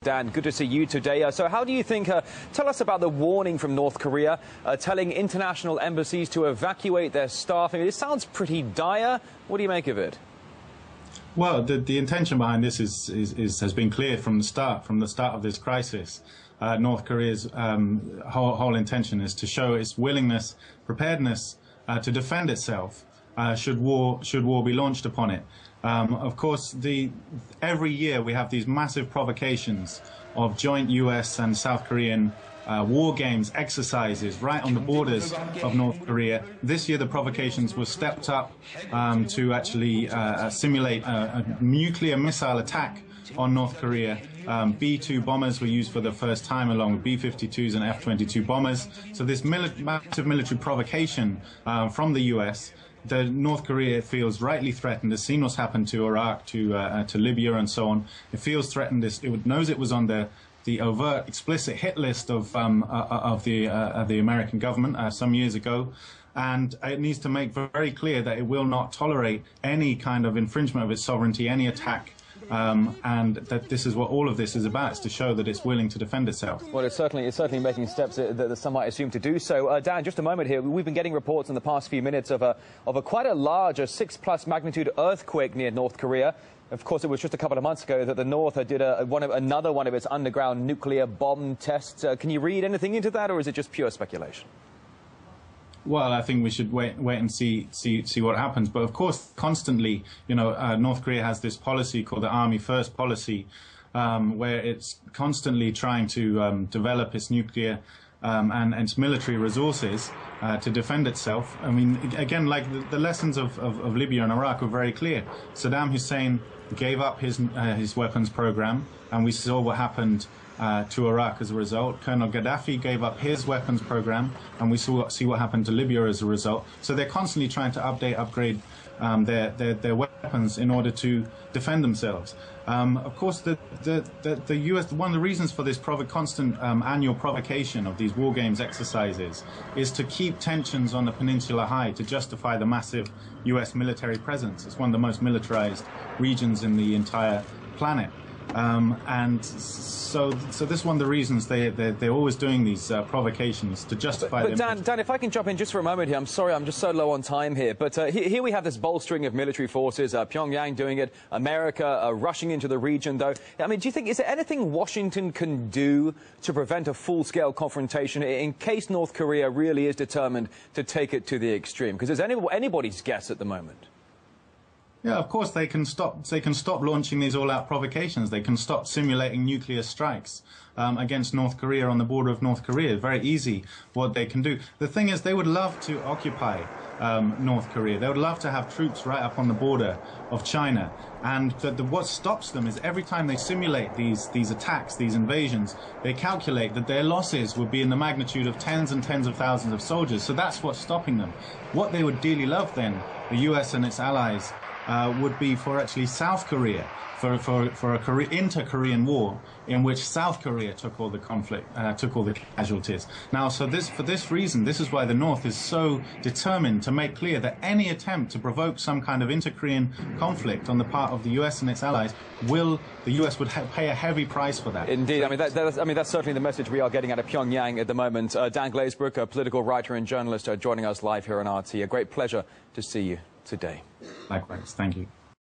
Dan, good to see you today. So how do you think, tell us about the warning from North Korea telling international embassies to evacuate their staff. I mean, it sounds pretty dire. What do you make of it? Well, the intention behind this has been clear from the start of this crisis. North Korea's whole intention is to show its willingness, preparedness to defend itself should war be launched upon it. Of course, every year we have these massive provocations of joint US and South Korean war games, exercises right on the borders of North Korea. This year the provocations were stepped up to actually simulate a nuclear missile attack on North Korea. B-2 bombers were used for the first time along with B-52s and F-22 bombers. So this massive military provocation from the US, the North Korea feels rightly threatened. It's seen what's happened to Iraq, to Libya, and so on. It feels threatened. It knows it was on the overt, explicit hit list of the American government some years ago, and it needs to make very clear that it will not tolerate any kind of infringement of its sovereignty, any attack. And that this is what all of this is about, is to show that it's willing to defend itself. Well, it's certainly making steps that some might assume to do so. Dan, just a moment here. We've been getting reports in the past few minutes of quite a large, 6+ magnitude earthquake near North Korea. Of course, it was just a couple of months ago that the North did another one of its underground nuclear bomb tests. Can you read anything into that, or is it just pure speculation? Well, I think we should wait and see what happens. But of course, constantly, North Korea has this policy called the Army First policy, where it's constantly trying to develop its nuclear and its military resources to defend itself. I mean, again, like the lessons of Libya and Iraq were very clear. Saddam Hussein gave up his weapons program, and we saw what happened to Iraq as a result. Colonel Gaddafi gave up his weapons program, and we see what happened to Libya as a result. So they're constantly trying to upgrade their weapons in order to defend themselves. Of course, the US, one of the reasons for this constant annual provocation of these war games exercises is to keep tensions on the peninsula high, to justify the massive US military presence. It's one of the most militarized regions in the entire planet. And so this is one of the reasons they're always doing these provocations to justify them. But Dan, if I can jump in just for a moment here, I'm sorry, I'm just so low on time here. But here we have this bolstering of military forces, Pyongyang doing it, America rushing into the region, though. I mean, do you think, is there anything Washington can do to prevent a full-scale confrontation in case North Korea really is determined to take it to the extreme? Because it's anybody's guess at the moment. Yeah, of course they can stop launching these all-out provocations. They can stop simulating nuclear strikes against North Korea on the border of North Korea. Very easy what they can do. The thing is, they would love to occupy North Korea. They would love to have troops right up on the border of China. And what stops them is every time they simulate these attacks, these invasions, they calculate that their losses would be in the magnitude of tens and tens of thousands of soldiers. So that's what's stopping them. What they would dearly love then, the US and its allies, would be for actually South Korea, for a inter-Korean war in which South Korea took all the conflict, took all the casualties. Now, for this reason, this is why the North is so determined to make clear that any attempt to provoke some kind of inter-Korean conflict on the part of the US and its allies the US would pay a heavy price for that. Indeed. I mean, that's certainly the message we are getting out of Pyongyang at the moment. Dan Glazebrook, a political writer and journalist, joining us live here on RT. A great pleasure to see you today. Likewise. Thank you.